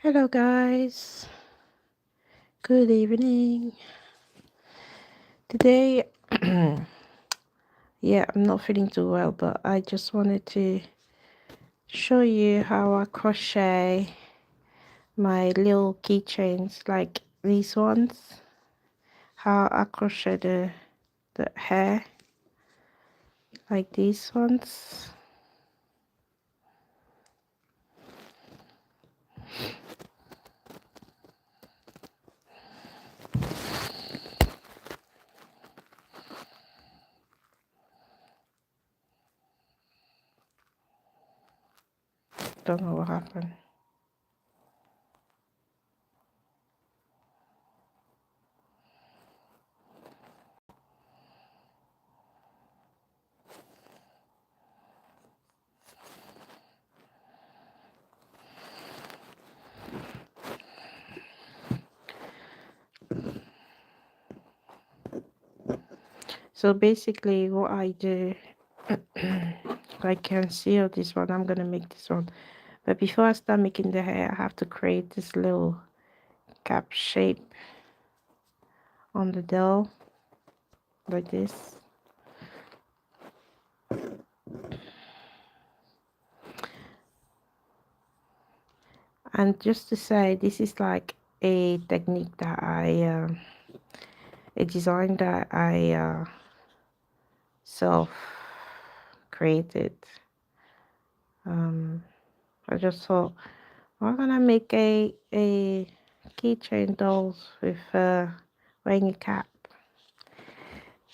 Hello guys, good evening. Today, yeah, I'm not feeling too well, but I just wanted to show you how I crochet my little keychains like these ones. How I crochet the hair like these ones. Don't know what happened. So basically what I do, I can seal this one. I'm gonna make this one. But before I start making the hair, I have to create this little cap shape on the doll like this. And just to say, this is like a technique that a design that I self created. I just thought, why can't I make a keychain dolls with wearing a cap?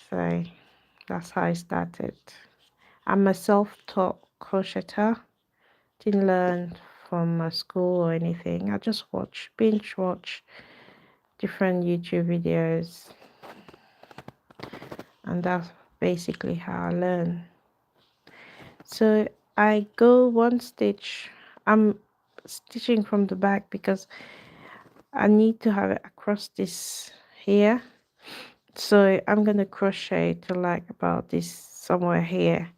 So that's how I started. I'm a self-taught crocheter. Didn't learn from a school or anything. I just binge watch different YouTube videos, and that's basically how I learn. So I go one stitch. I'm stitching from the back because I need to have it across this here. So I'm gonna crochet to like about this somewhere here.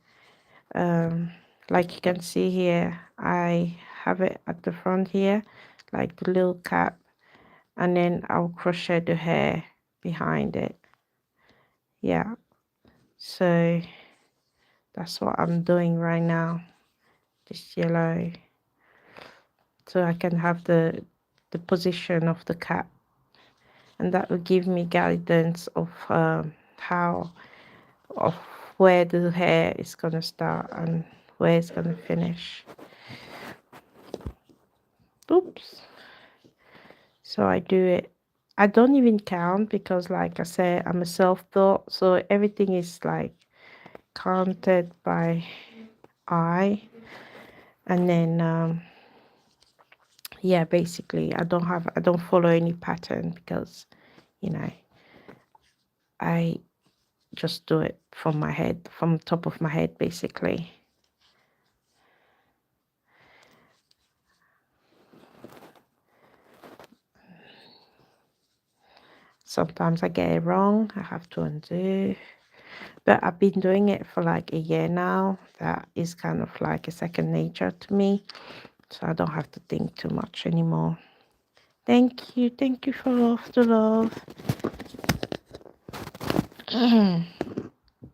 Like you can see here, I have it at the front here, like the little cap, and then I'll crochet the hair behind it. Yeah, so that's what I'm doing right now, this yellow, so I can have the position of the cap, and that will give me guidance of how of where the hair is gonna start and where it's gonna finish. Oops. So I do it. I don't even count because like I said, I'm a self-taught, so everything is like counted by eye. And then yeah, basically I don't follow any pattern because, you know, I just do it from my head, from the top of my head basically. Sometimes I get it wrong, I have to undo. But I've been doing it for like a year now. That is kind of like a second nature to me. So I don't have to think too much anymore. Thank you for the love.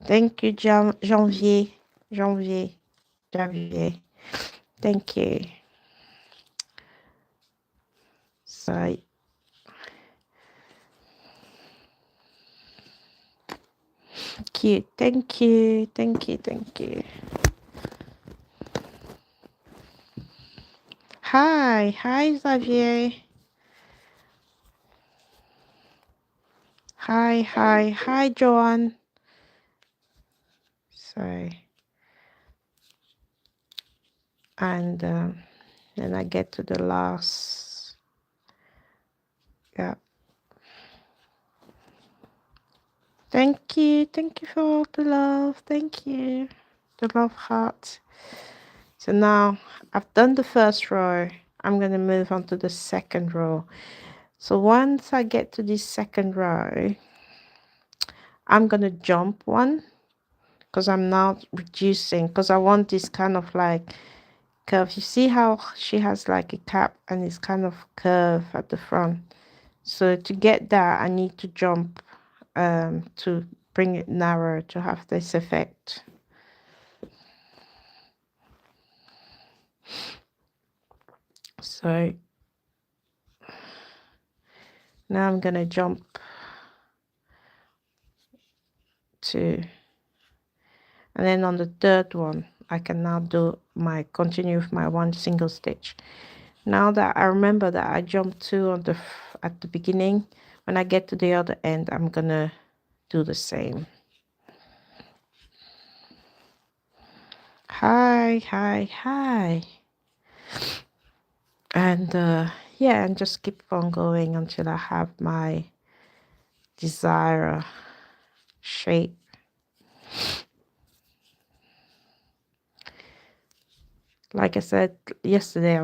Thank you, Janvier. Janvier. Thank you. So cute. Thank you. Hi, Xavier. Hi, Joanne. So, and then I get to the last. Yeah. Thank you for all the love. Thank you. The love heart. So now I've done the first row. I'm going to move on to the second row. So once I get to this second row, I'm going to jump one because I'm now reducing because I want this kind of like curve. You see how she has like a cap and it's kind of curved at the front. So to get that, I need to jump to bring it narrow to have this effect. So now I'm gonna jump to, and then on the third one I can now continue with my one single stitch. Now that I remember that I jumped two on at the beginning, when I get to the other end I'm gonna do the same. Hi, and yeah, and just keep on going until I have my desired shape. Like I said yesterday,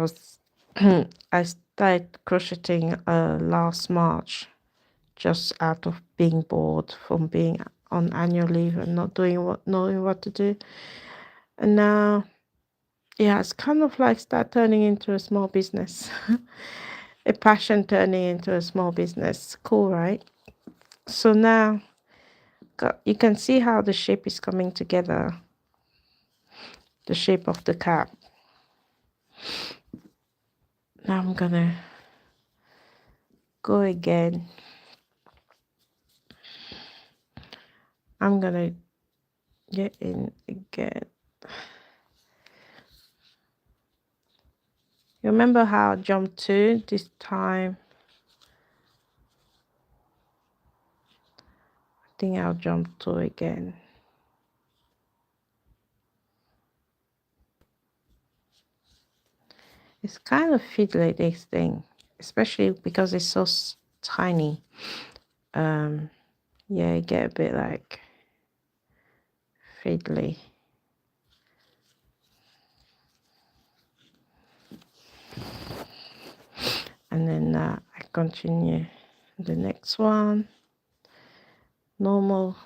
I started crocheting last March, just out of being bored from being on annual leave and not knowing what to do. And now, yeah, it's kind of like start turning into a small business. A passion turning into a small business. Cool, right? So now you can see how the shape is coming together, the shape of the cap. Now I'm gonna go again. I'm gonna get in again. You remember how I jumped two this time? I think I'll jump two again. It's kind of fiddly, this thing, especially because it's so tiny. Yeah, you get a bit like fiddly. And then I continue the next one. Normal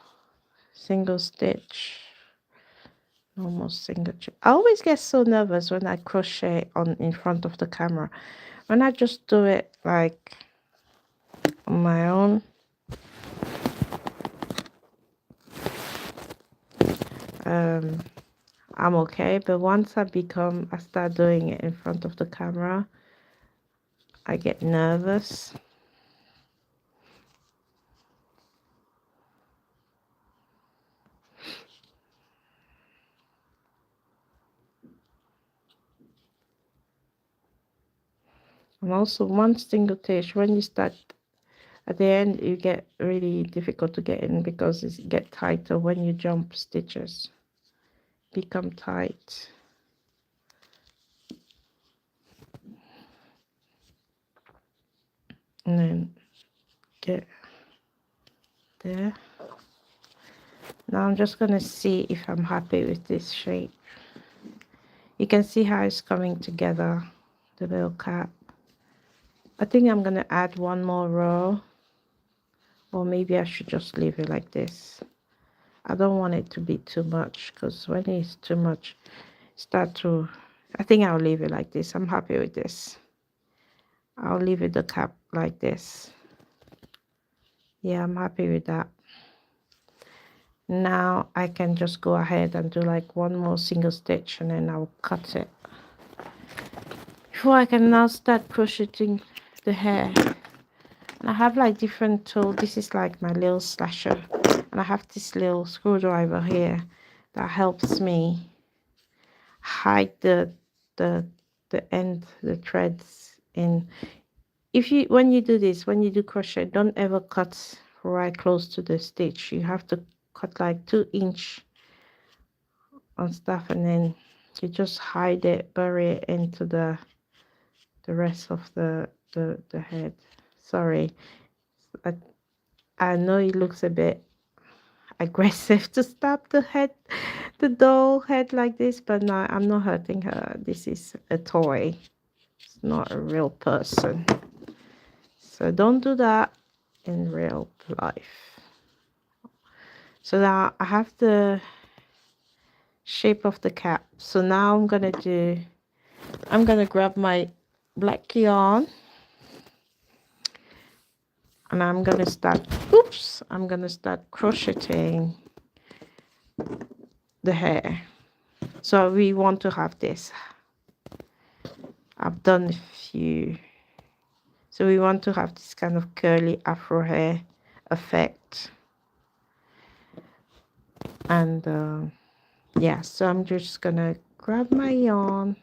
single stitch. Normal single stitch. I always get so nervous when I crochet in front of the camera. When I just do it like on my own, I'm okay. But once I start doing it in front of the camera, I get nervous. And also one single stitch, when you start at the end, you get really difficult to get in because it get tighter when you jump stitches. Become tight. And then get there. Now I'm just gonna see if I'm happy with this shape. You can see how it's coming together, the little cap. I think I'm gonna add one more row, or maybe I should just leave it like this. I don't want it to be too much, because when it's too much, I think I'll leave it like this. I'm happy with this. I'll leave it the cap like this. Yeah, I'm happy with that. Now I can just go ahead and do like one more single stitch and then I'll cut it. Before I can now start crocheting the hair. And I have like different tools. This is like my little slasher. And I have this little screwdriver here that helps me hide the end, the threads in. When you do crochet, don't ever cut right close to the stitch. You have to cut like 2 inch on stuff, and then you just hide it, bury it into the rest of the head. Sorry, I know it looks a bit aggressive to stab the doll head like this, but no, I'm not hurting her. This is a toy. It's not a real person. So don't do that in real life. So now I have the shape of the cap. So now I'm gonna do I'm gonna grab my black yarn and I'm gonna start crocheting the hair. So we want to have this. I've done a few. So we want to have this kind of curly afro hair effect. And yeah, so I'm just gonna grab my yarn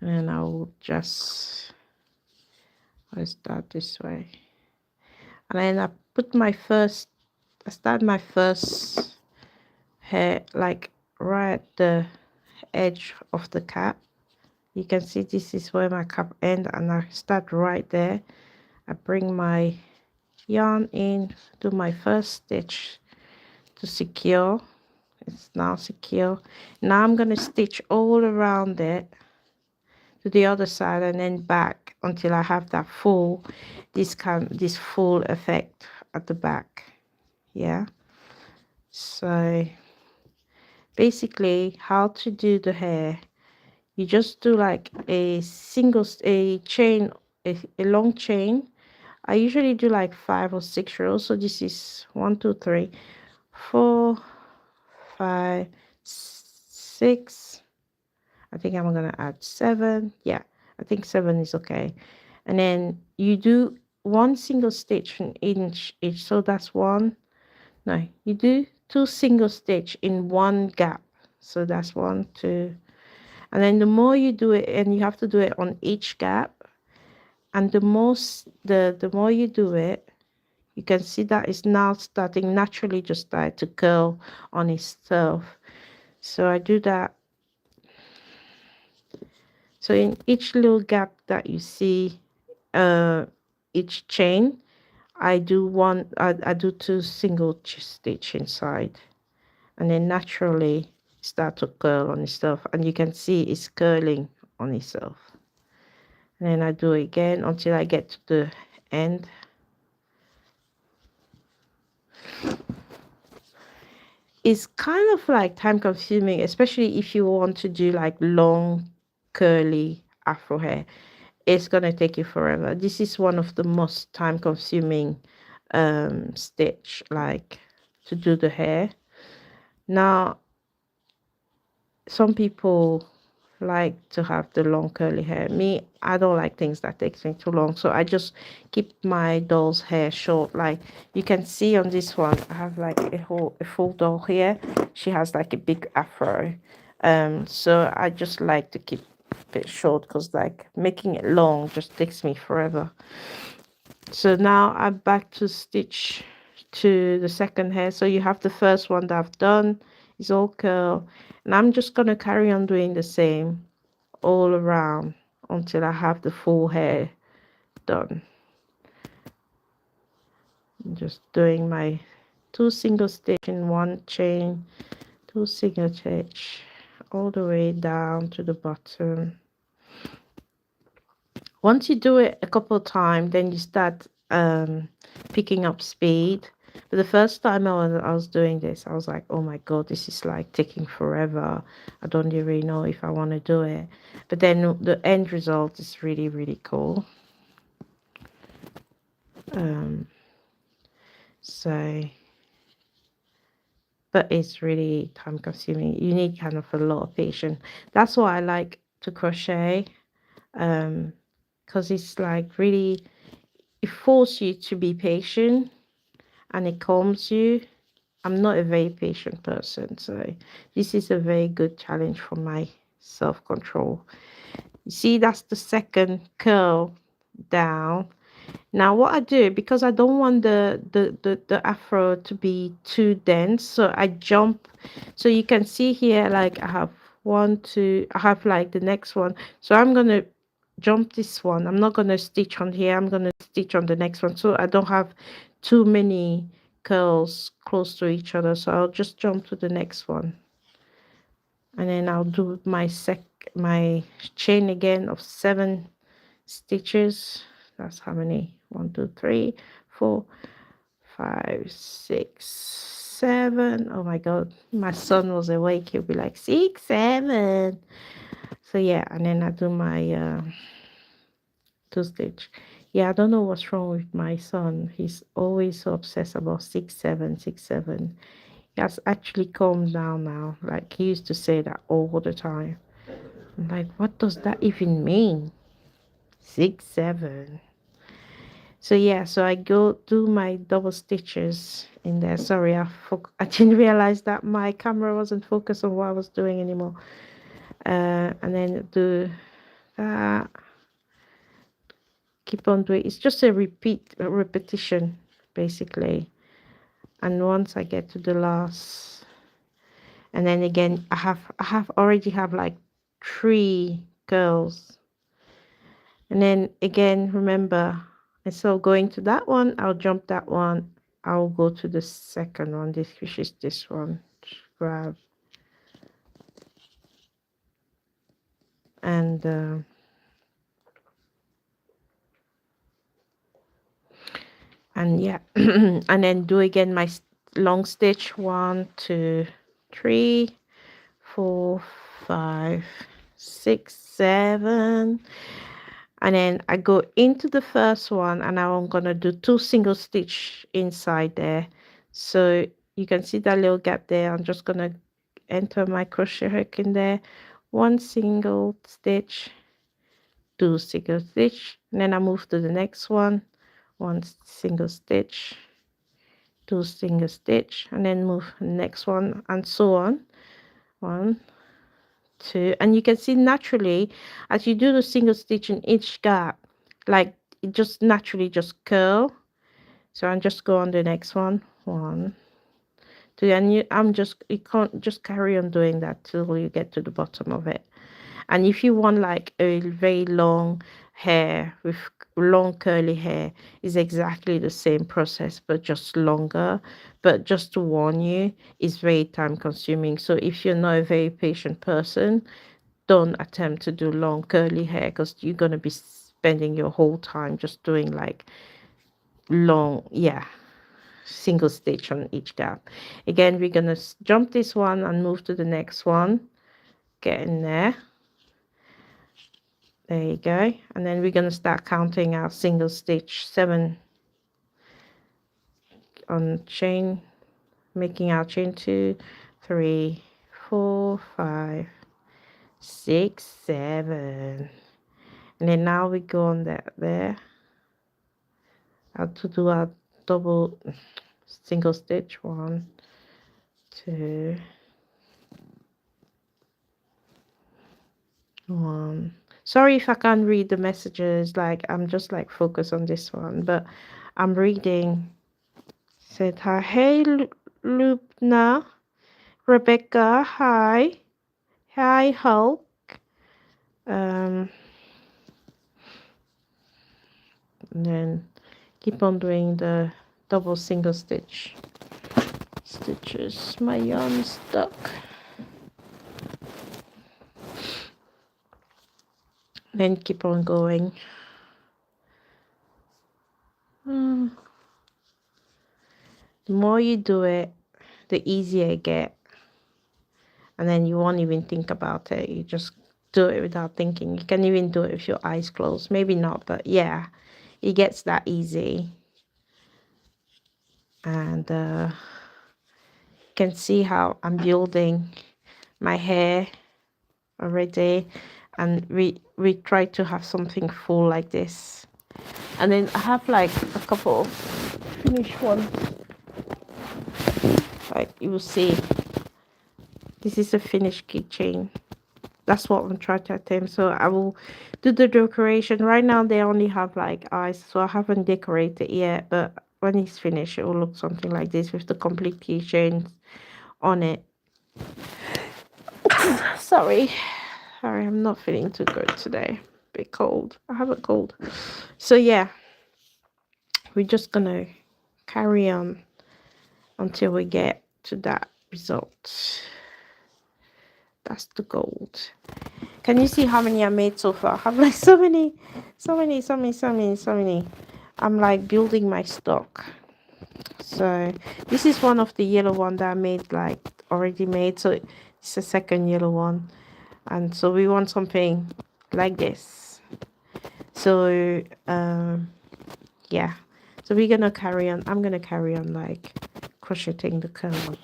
and I'll start this way. And then I start my first hair like right at the edge of the cap. You can see this is where my cap ends, and I start right there. I bring my yarn in, do my first stitch to secure. It's now secure. Now I'm going to stitch all around it to the other side and then back until I have that full this full effect at the back. Yeah, so basically how to do the hair, you just do like a chain, a long chain. I usually do like 5 or 6 rows. So this is 1 2 3 4 5 6. I think I'm gonna add 7. Yeah, I think 7 is okay. And then you do one single stitch in each. So that's one. No, you do 2 single stitch in one gap. So that's 1 2. And then the more you do it, and you have to do it on each gap, and the more you do it, you can see that it's now starting naturally just start to curl on itself. So I do that. So in each little gap that you see, each chain, I do 2 single stitch inside, and then naturally start to curl on itself, and you can see it's curling on itself. And then I do it again until I get to the end. It's kind of like time consuming, especially if you want to do like long curly afro hair. It's gonna take you forever. This is one of the most time consuming stitch, like, to do the hair. Now some people like to have the long curly hair. Me, I don't like things that takes me too long, so I just keep my doll's hair short. Like you can see on this one, I have like a full doll here. She has like a big afro, so I just like to keep it short because like making it long just takes me forever. So now I'm back to stitch to the second hair. So you have the first one that I've done is all curl, and I'm just gonna carry on doing the same all around until I have the full hair done. I'm just doing my 2 single stitch in one chain, 2 single stitch all the way down to the bottom. Once you do it a couple of times, then you start picking up speed. But the first time I was doing this, I was like, oh my god, this is like taking forever. I don't really know if I want to do it. But then the end result is really, really cool. So, but it's really time consuming. You need kind of a lot of patience. That's why I like to crochet, because it's like really, it forces you to be patient and it calms you. I'm not a very patient person, so this is a very good challenge for my self-control. You see, that's the second curl down. Now what I do, because I don't want the afro to be too dense, so I jump. So you can see here, like I have I have like the next one. So I'm gonna jump this one. I'm not gonna stitch on here. I'm gonna stitch on the next one, so I don't have too many curls close to each other. So I'll just jump to the next one, and then I'll do my chain again of 7 stitches. That's how many? 1 2 3 4 5, 6, 7. Oh my god, my son was awake. He'll be like 6, 7. So yeah, and then I do my 2 stitch. Yeah, I don't know what's wrong with my son. He's always so obsessed about 6, 7, 6, 7. He has actually calmed down now. Like he used to say that all the time. I'm like, what does that even mean? 6, 7. So yeah, so I go do my double stitches in there. Sorry, I didn't realize that my camera wasn't focused on what I was doing anymore. And then do that. Keep on doing. It's just a repetition, basically. And once I get to the last, and then again, I already have like 3 curls. And then again, remember, and so going to that one, I'll jump that one. I'll go to the second one, which is this one. Just grab and yeah, and then do again my long stitch. 1, 2, 3, 4, 5, 6, 7. And then I go into the first one, and now I'm gonna do 2 single stitch inside there. So you can see that little gap there. I'm just gonna enter my crochet hook in there, 1 single stitch, 2 single stitch, and then I move to the next one, 1 single stitch, 2 single stitch, and then move the next one, and so on. 1, 2, and you can see naturally as you do the single stitch in each gap, like it just naturally just curl. So I'm just go on the next one, 1, 2, and you can't just carry on doing that till you get to the bottom of it. And if you want like a very long hair with long curly hair, is exactly the same process but just longer. But just to warn you, it's very time consuming. So if you're not a very patient person, don't attempt to do long curly hair, because you're going to be spending your whole time just doing like long, yeah, single stitch on each gap. Again, we're going to jump this one and move to the next one. Get in there. There you go. And then we're going to start counting our single stitch, 7 on chain, making our chain 2, 3, 4, 5, 6, 7. And then now we go on that there. How to do our double single stitch, 1, 2, 1. Sorry if I can't read the messages, like I'm just like focused on this one, but I'm reading. Said hi. Hey Lubna, Rebecca, hi. Hi Hulk. And then keep on doing the double single stitch stitches. My yarn is stuck. Then keep on going. The more you do it, the easier it gets. And then you won't even think about it. You just do it without thinking. You can even do it with your eyes closed. Maybe not, but yeah, it gets that easy. And you can see how I'm building my hair already. And we try to have something full like this. And then I have like a couple of finished ones. Like you will see, this is a finished keychain. That's what I'm trying to attempt. So I will do the decoration. Right now they only have like eyes, so I haven't decorated yet, but when it's finished it will look something like this with the complete keychains on it. sorry I'm not feeling too good today. A bit cold. I have a cold. So yeah, we're just gonna carry on until we get to that result. That's the gold. Can you see how many I made so far? I have like so many. I'm like building my stock. So this is one of the yellow one that I made, like already made, so it's the second yellow one, and so we want something like this. So yeah, so we're gonna carry on. I'm gonna carry on like crocheting the curl.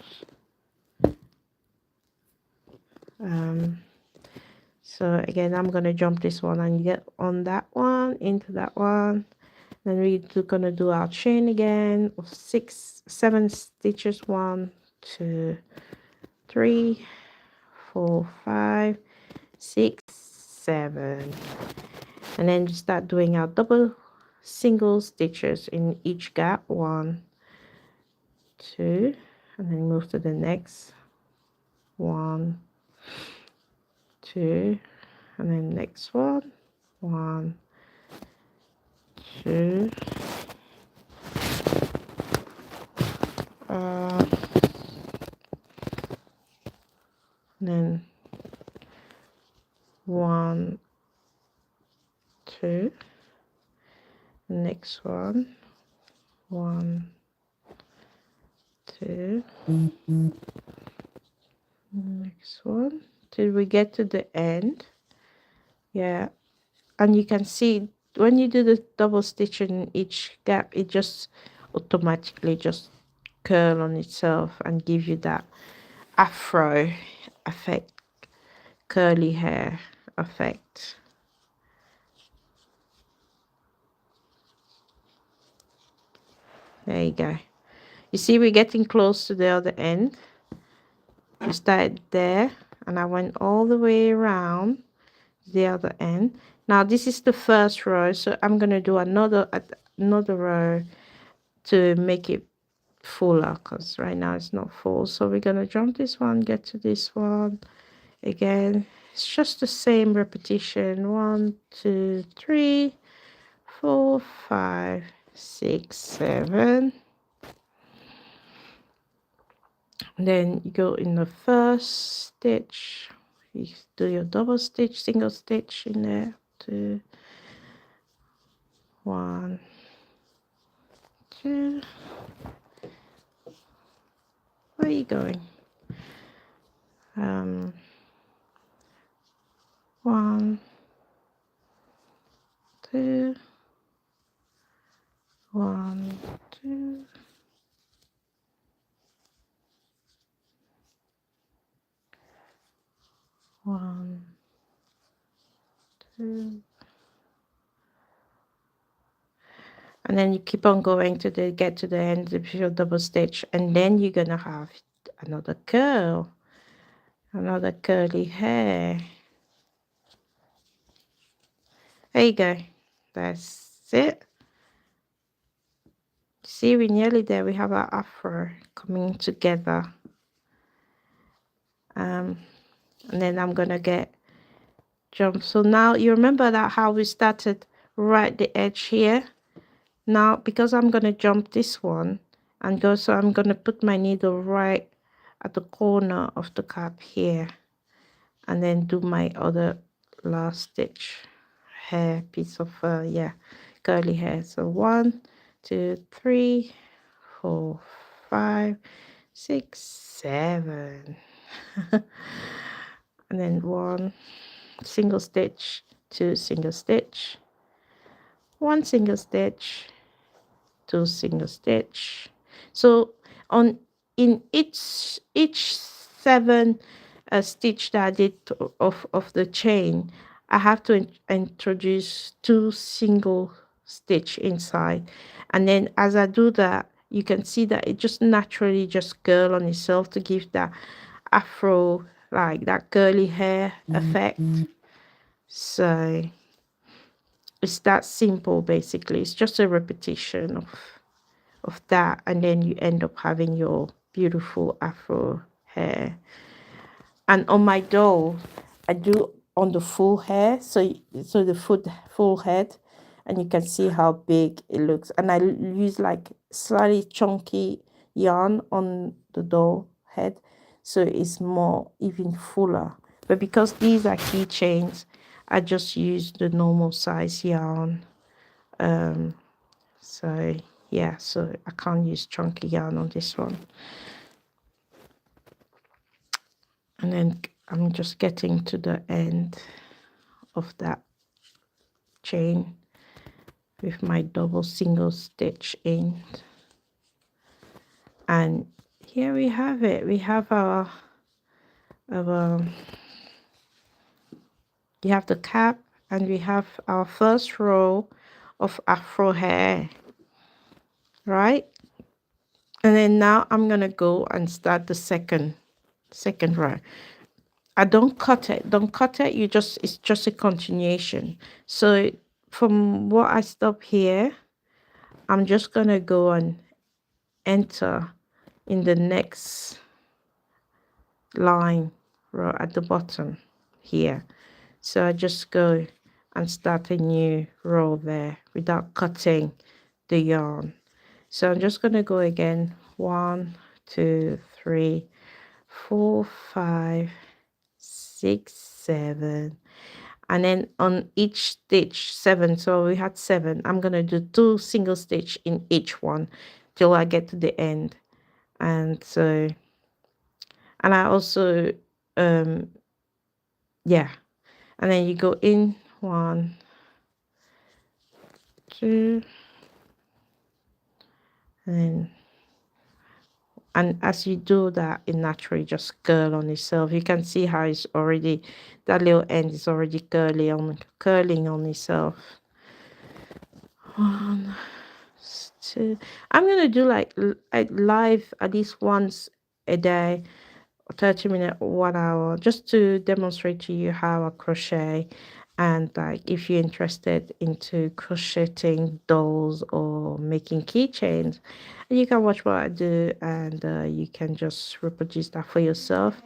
So again, I'm gonna jump this one and get on that one, into that one. Then we're gonna do our chain again of 7 stitches. 1, 2, 3, 4, 5, 6, 7, and then just start doing our double single stitches in each gap. 1, 2, and then move to the next. 1, 2, and then next one. 1, 2, then 1, 2, next one. 1, 2, next one, till we get to the end. Yeah, and you can see when you do the double stitch in each gap, it just automatically just curl on itself and give you that afro effect, curly hair effect. There you go. You see we're getting close to the other end. We started there and I went all the way around the other end. Now this is the first row, so I'm going to do another row to make it fuller, because right now it's not full. So we're going to jump this one, get to this one again. It's just the same repetition. 1, 2, 3, 4, 5, 6, 7. Then you go in the first stitch, you do your double stitch, single stitch in there. 2, 1, 2. Where are you going? 1, 2, 1, 2, 1, 2, and then you keep on going to get to the end of your double stitch, and then you're gonna have another curl, another curly hair. There you go. That's it. See, we're nearly there. We have our afro coming together. And then I'm gonna jump. So now you remember that how we started right the edge here. Now because I'm gonna jump this one and go, so I'm gonna put my needle right at the corner of the cap here, and then do my other last stitch, hair piece of yeah, curly hair. So 1, 2, 3, 4, 5, 6, 7. And then 1 single stitch, 2 single stitch, 1 single stitch, 2 single stitch. So in each 7 stitch that I did of the chain, I have to introduce 2 single stitch inside, and then as I do that, you can see that it just naturally just curl on itself to give that afro, like that curly hair effect. So it's that simple. Basically it's just a repetition of that, and then you end up having your beautiful afro hair. And on my doll I do on the full hair, so the full head, and you can see how big it looks. And I use like slightly chunky yarn on the doll head, so it's more even fuller. But because these are keychains, I just use the normal size yarn. So Yeah, so I can't use chunky yarn on this one. And then I'm just getting to the end of that chain with my double single stitch in. And here we have it. We have our we have the cap, and we have our first row of Afro hair, right? And then now I'm gonna go and start the second row. I don't cut it. Don't cut it. It's just a continuation. So from what I stop here, I'm just gonna go and enter in the next line row at the bottom here. So I just go and start a new row there without cutting the yarn. So I'm just gonna go again. 1, 2, 3, 4, 5, 6, 7, and then on each stitch 7. So we had 7. I'm gonna do 2 single stitch in each one till I get to the end. And so, and I also yeah, and then you go in 1, 2, and as you do that, it naturally just curl on itself. You can see how it's already, that little end is already curling on itself. 1, 2. I'm gonna do like live at least once a day, 30 minutes, 1 hour, just to demonstrate to you how I crochet. And like if you're interested into crocheting dolls or making keychains, you can watch what I do, and you can just reproduce that for yourself.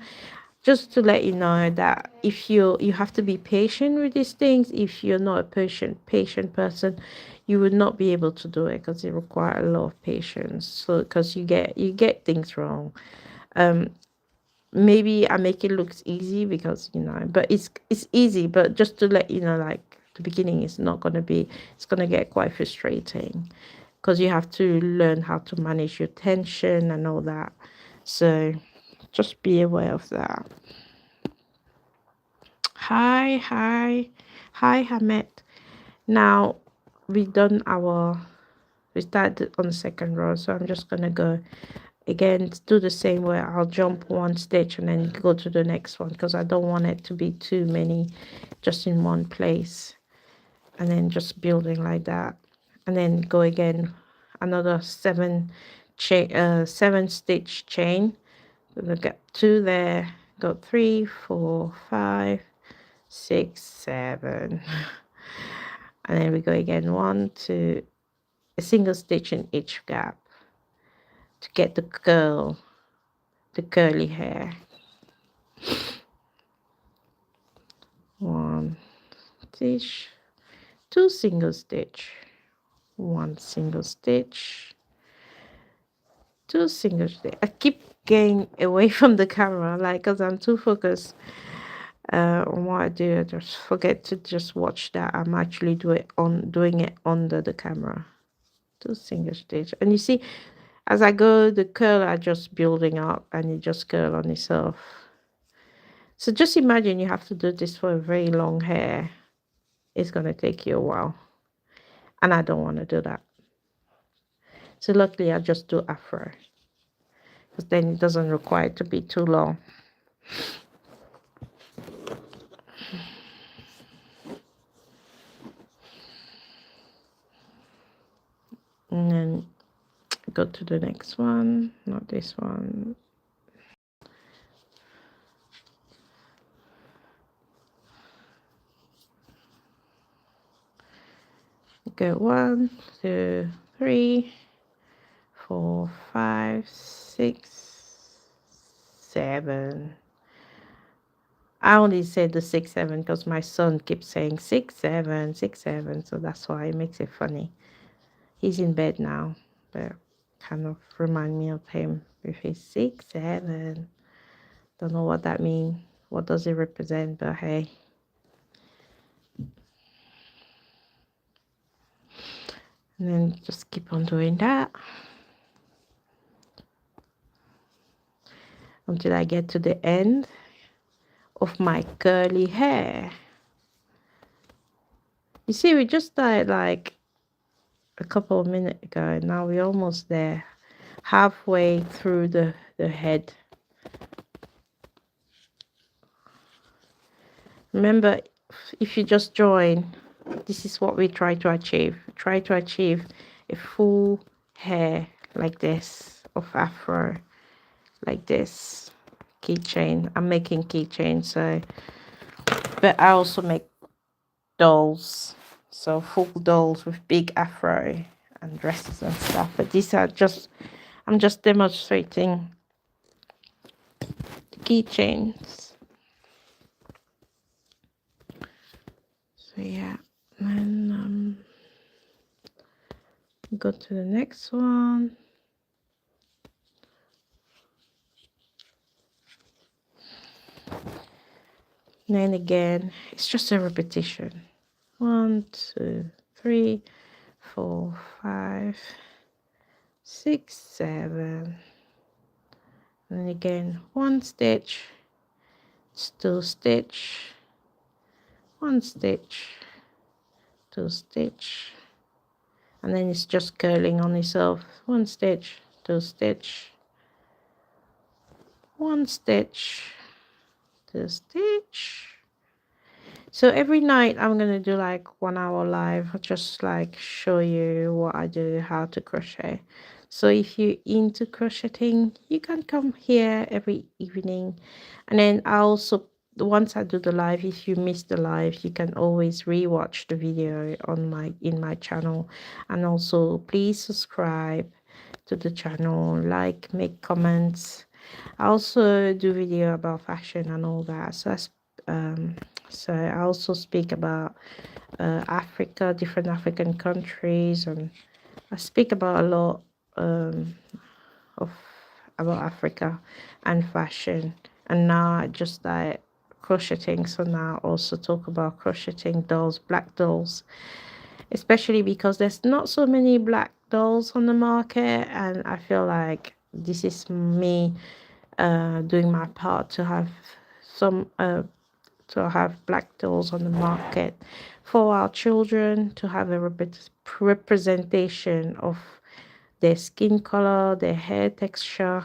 Just to let you know that if you have to be patient with these things. If you're not a patient person, you would not be able to do it, because it requires a lot of patience. So because you get things wrong. Maybe I make it looks easy because, but it's easy, but just to let you know, like the beginning is not going to be, it's going to get quite frustrating, because you have to learn how to manage your tension and all that. So just be aware of that. Hi Hamet. Now we started on the second row, so I'm just gonna go again, do the same way. I'll jump 1 stitch and then go to the next one, because I don't want it to be too many just in one place. And then just building like that, and then go again, another 7 stitch chain. So get 2 there, go 3, 4, 5, 6, 7, and then we go again, 1, 2, a single stitch in each gap to get the curly hair. 1 stitch, 2 single stitch, 1 single stitch, 2 single stitch. I keep getting away from the camera, like, because I'm too focused on what I do. I just forget to just watch that I'm actually doing it under the camera. 2 single stitch, and you see, as I go, the curl are just building up, and it just curl on itself. So just imagine you have to do this for a very long hair. It's going to take you a while, and I don't want to do that. So luckily I just do Afro, because then it doesn't require it to be too long. And then go to the next one, not this one. Go 1, 2, 3, 4, 5, 6, 7. I only said the 6, 7 because my son keeps saying 6, 7, 6, 7, so that's why it makes it funny. He's in bed now, but kind of remind me of him with his 6, 7. Don't know what that means. What does it represent? But hey. And then just keep on doing that until I get to the end of my curly hair. You see, we just started like a couple of minutes ago. Now we're almost there, halfway through the head. Remember, if you just join, this is what we try to achieve. Try to achieve a full hair like this of Afro, like this. Keychain. I'm making keychain, so, but I also make dolls, so full dolls with big Afro and dresses and stuff. But these are just, I'm just demonstrating the keychains. So yeah, and go to the next one. And then again, it's just a repetition. 1, 2, 3, 4, 5, 6, 7. And then again, 1 stitch, 2 stitch, 1 stitch, 2 stitch, and then it's just curling on itself. 1 stitch, 2 stitch, 1 stitch, 2 stitch. So every night I'm gonna do like 1 hour live, just like show you what I do, how to crochet. So if you're into crocheting, you can come here every evening. And then I also, once I do the live, if you miss the live, you can always rewatch the video on my channel. And also please subscribe to the channel, like, make comments. I also do video about fashion and all that. So I also speak about Africa, different African countries, and I speak about a lot of about Africa and fashion. And now I just like crocheting, so now I also talk about crocheting dolls, black dolls, especially because there's not so many black dolls on the market, and I feel like this is me doing my part to have some to have black dolls on the market for our children, to have a representation of their skin color, their hair texture.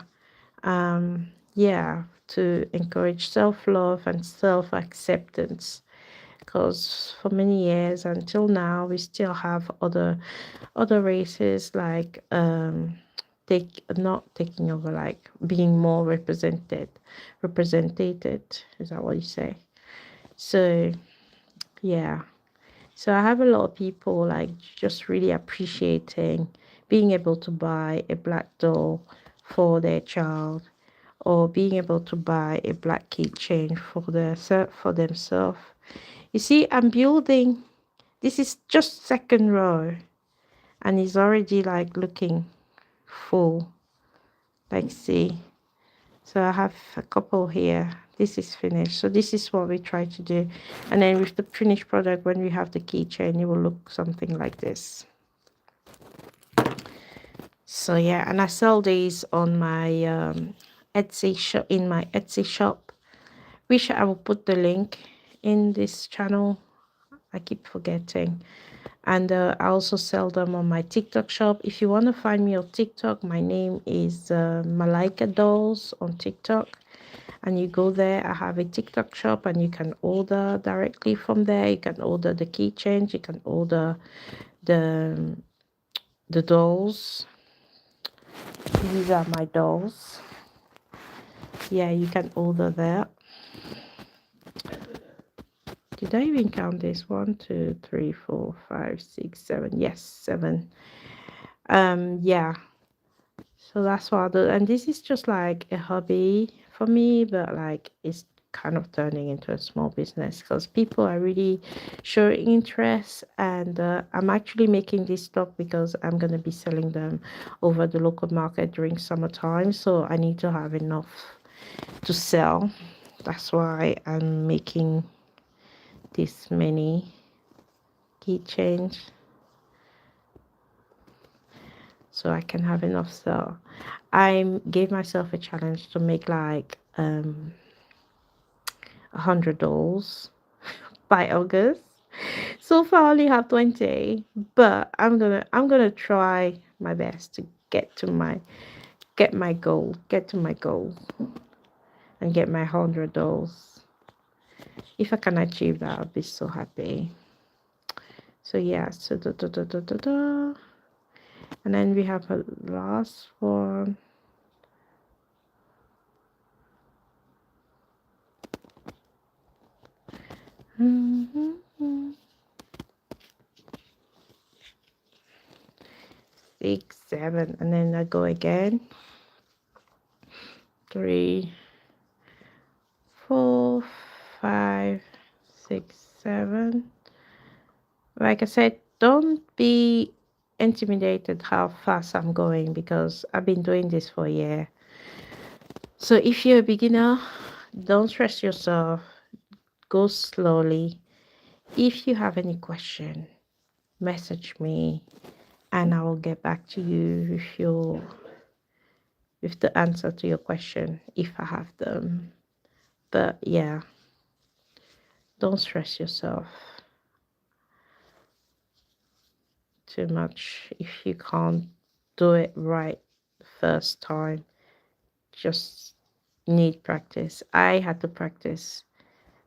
Yeah, to encourage self-love and self-acceptance, because for many years until now we still have other races like not taking over, like being more represented. Is that what you say? So yeah, so I have a lot of people like just really appreciating being able to buy a black doll for their child, or being able to buy a black keychain for themselves. You see, I'm building, this is just second row, and it's already like looking full, like see. So I have a couple here. This is finished. So this is what we try to do. And then with the finished product, when we have the keychain, it will look something like this. So yeah, and I sell these on my Etsy shop, in my Etsy shop, which I will put the link in this channel. I keep forgetting. And I also sell them on my TikTok shop. If you want to find me on TikTok, my name is Malaika Dolls on TikTok. And you go there, I have a TikTok shop, and you can order directly from there. You can order the keychains, you can order the dolls. These are my dolls. Yeah, you can order there. Did I even count this? 1, 2, 3, 4, 5, 6, 7. Yes, 7. Yeah. So that's what I do. And this is just like a hobby for me, but like it's kind of turning into a small business because people are really showing interest. And I'm actually making this stock because I'm going to be selling them over the local market during summertime. So I need to have enough to sell. That's why I'm making this many keychains. so I can have enough. So I gave myself a challenge to make like 100 dolls by August. So far I only have 20, but I'm gonna try my best to get to my goal and get my 100 dolls. If I can achieve that, I'll be so happy. So yeah, so and then we have a last one. Mm-hmm. 6, 7, and then I go again. 3, 4, 5, 6, 7. Like I said, don't be intimidated how fast I'm going, because I've been doing this for a year. So if you're a beginner, don't stress yourself. Go slowly. If you have any question, message me and I will get back to you with the answer to your question if I have them. But yeah, don't stress yourself too much if you can't do it right the first time. Just need practice. I had to practice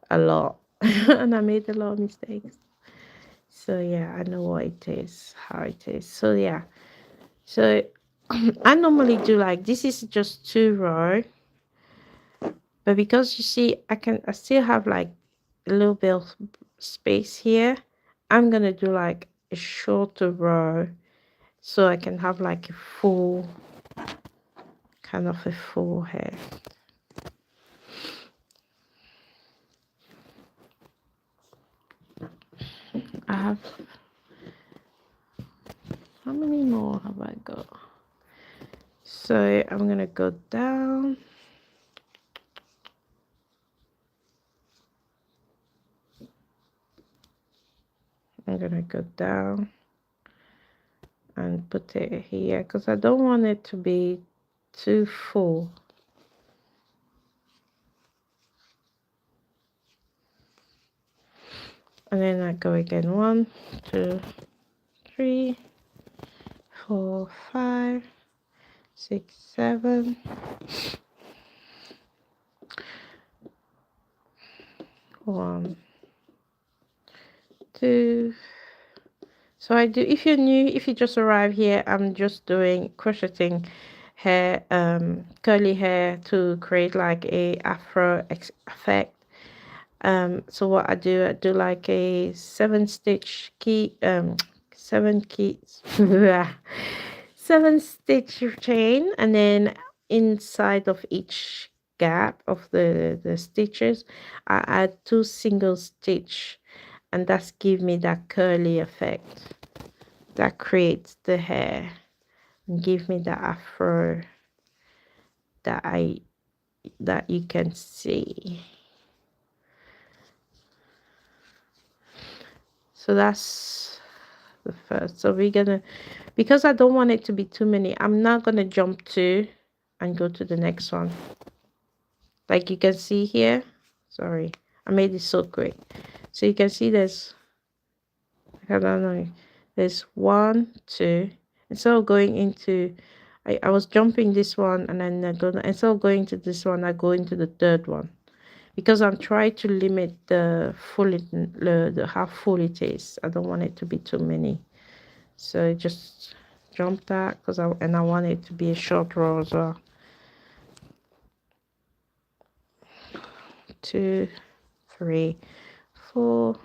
a lot and I made a lot of mistakes. So yeah, I know what it is, how it is. So yeah, so I normally do like, this is just 2 row, but because you see I still have like a little bit of space here, I'm gonna do like a shorter row so I can have like a full, kind of a full hair. I have, how many more have I got? So I'm gonna go down. I'm gonna go down and put it here because I don't want it to be too full. And then I go again, 1, 2, 3, 4, 5, 6, 7. 1, 2. So I do, if you're new, if you just arrived here, I'm just doing crocheting hair, curly hair to create like a Afro effect. So what I do like a 7-stitch key, 7 keys, 7-stitch chain, and then inside of each gap of the stitches, I add 2 single stitch, and that's give me that curly effect that creates the hair and give me the afro that that you can see. So that's the first. So we're gonna, because I don't want it to be too many, I'm not gonna jump to and go to the next one. Like you can see here, sorry, I made it so quick. So you can see there's, I don't know, there's 1, 2. Instead of going into, I was jumping this one and then I go, instead of going to this one, I go into the third one, because I'm trying to limit the how full it is. I don't want it to be too many. So just jump that, because I want it to be a short row as well. 2, 3, 4,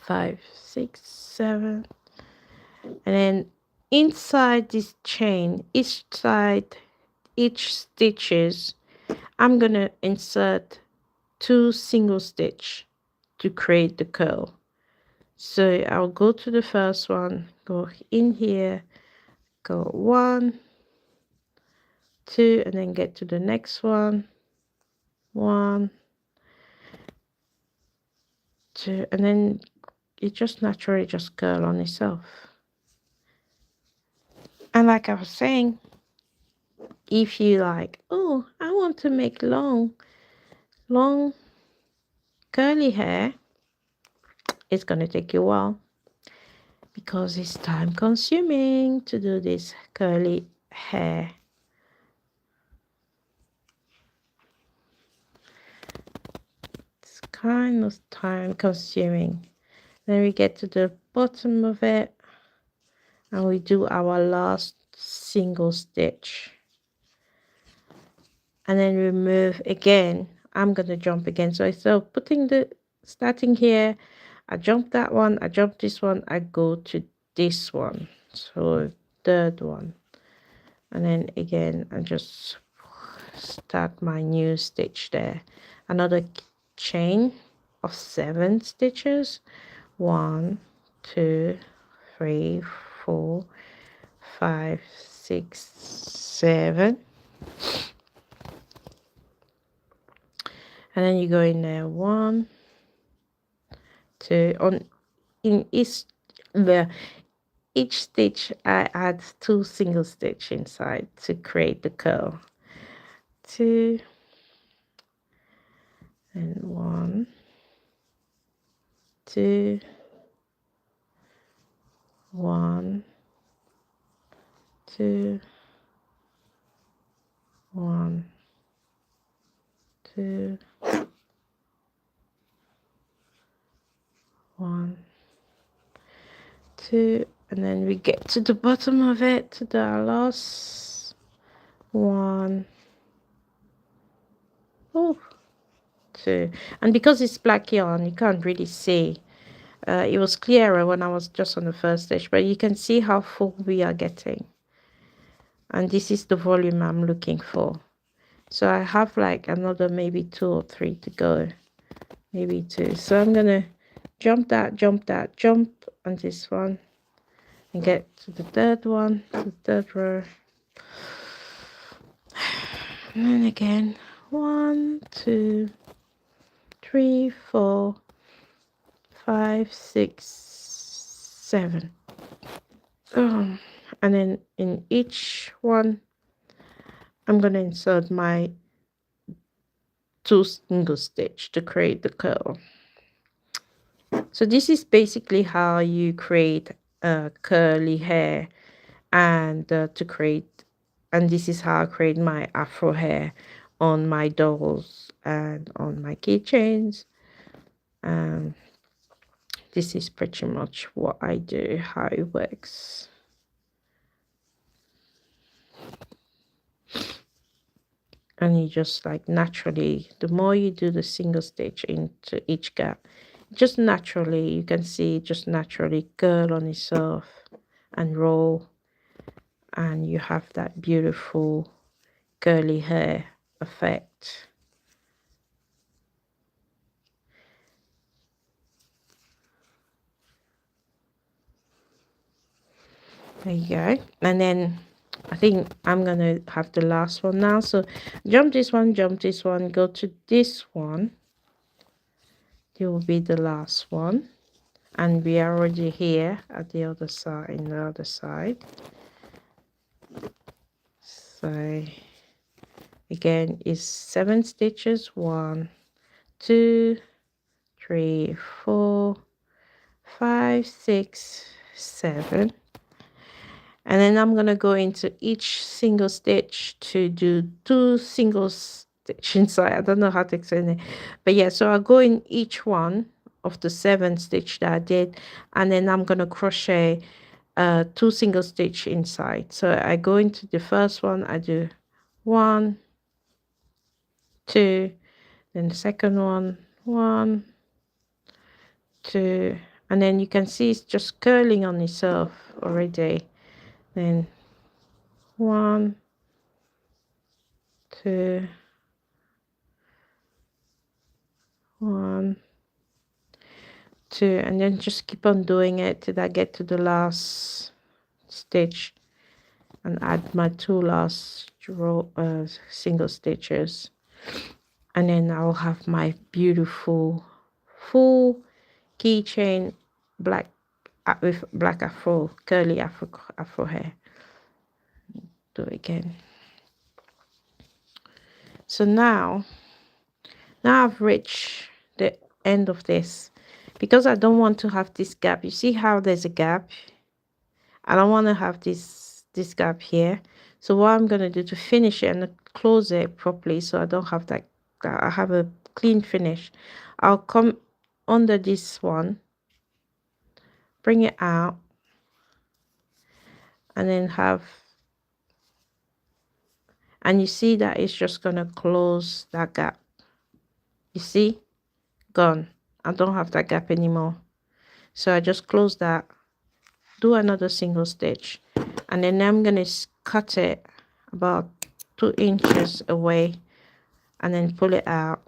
5, 6, 7. And then inside this chain, each stitches, I'm gonna insert 2 single stitch to create the curl. So I'll go to the first one, go in here, go 1, 2, and then get to the next one, 1, 2, and then it just naturally just curl on itself. And like I was saying, if you like, oh, I want to make long curly hair, it's going to take you a while because it's time consuming to do this curly hair. It's kind of time consuming. Then we get to the bottom of it and we do our last single stitch, and then remove again. I'm going to jump again, so instead of starting here, I jump that one, I jump this one, I go to this one, so third one, and then again I just start my new stitch there. Another chain of 7 stitches. 1 2 3 4 5 6 7, and then you go in there 1 2 on in each stitch. I add 2 single stitch inside to create the curl. 2 and 1 2 1 2 1 2 1 2, and then we get to the bottom of it, to the last one. Oh, 2, and because it's black yarn, you can't really see. It was clearer when I was just on the first stitch, but you can see how full we are getting, and this is the volume I'm looking for. So I have like another maybe 2 or 3 to go, maybe 2. So I'm gonna jump on this one and get to the third one, to the third row, and then again 1 2 3 4 5 6 7, and then in each one I'm going to insert my 2 single stitch to create the curl. So this is basically how you create curly hair, and this is how I create my afro hair on my dolls and on my keychains. This is pretty much what I do, how it works. And you just like naturally, the more you do the single stitch into each gap, just naturally, you can see it just naturally curl on itself and roll, and you have that beautiful curly hair effect. There you go. And then I think I'm gonna have the last one now. So jump this one, go to this one. It will be the last one, and we are already here at the other side, in the other side. So again is 7 stitches. 1 2 3 4 5 6 7, and then I'm gonna go into each single stitch to do 2 single stitch inside. I don't know how to explain it, but yeah, so I'll go in each one of the 7 stitch that I did, and then I'm gonna crochet 2 single stitch inside. So I go into the first one, I do 1 2, then the second one 1 2, and then you can see it's just curling on itself already. Then 1 2 1 2, and then just keep on doing it till I get to the last stitch and add my 2 last single stitches, and then I'll have my beautiful full keychain black with black afro, curly afro hair. do it again. So now I've reached the end of this, because I don't want to have this gap. You see how there's a gap? I don't want to have this gap here. So what I'm going to do to finish it and close it properly, so I don't have that I have a clean finish, I'll come under this one, bring it out, and then have, and you see that it's just going to close that gap. You see, gone. I don't have that gap anymore. So I just close that, do another single stitch, and then I'm going to cut it about 2 inches away and then pull it out.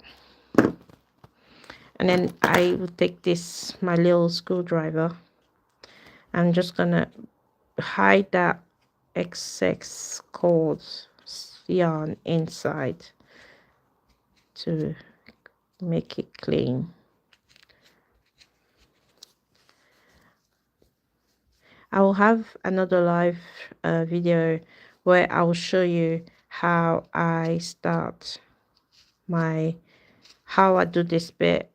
And then I will take this, my little screwdriver. I'm just gonna hide that excess cord yarn inside to make it clean. I will have another live video where I will show you how I start how I do this bit,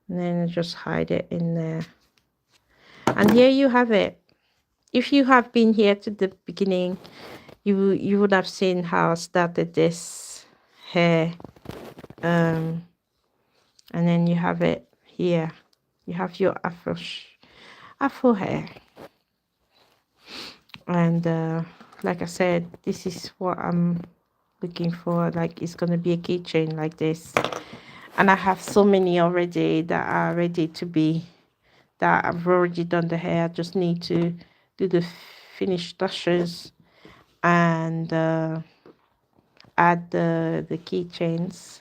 and then just hide it in there. And here you have it. If you have been here to the beginning, you would have seen how I started this hair, and then you have it here. You have your afro hair, and like I said, this is what I'm looking for. Like, it's gonna be a keychain like this, and I have so many already that are ready to be, that I've already done the hair. I just need to do the finished touches and add the keychains.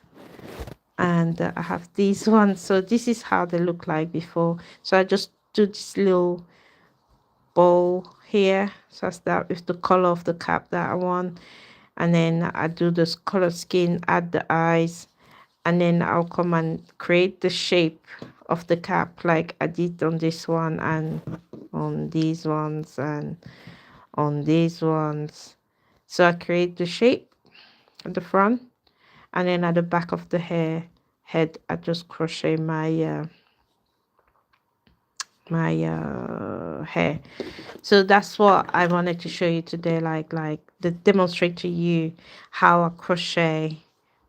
And I have these ones, so this is how they look like before. So I just do this little bow here, so I start with the color of the cap that I want, and then I do this color skin, add the eyes, and then I'll come and create the shape of the cap like I did on this one, and on these ones, and on these ones. So I create the shape at the front, and then at the back of the head I just crochet my hair. So that's what I wanted to show you today, like to demonstrate to you how I crochet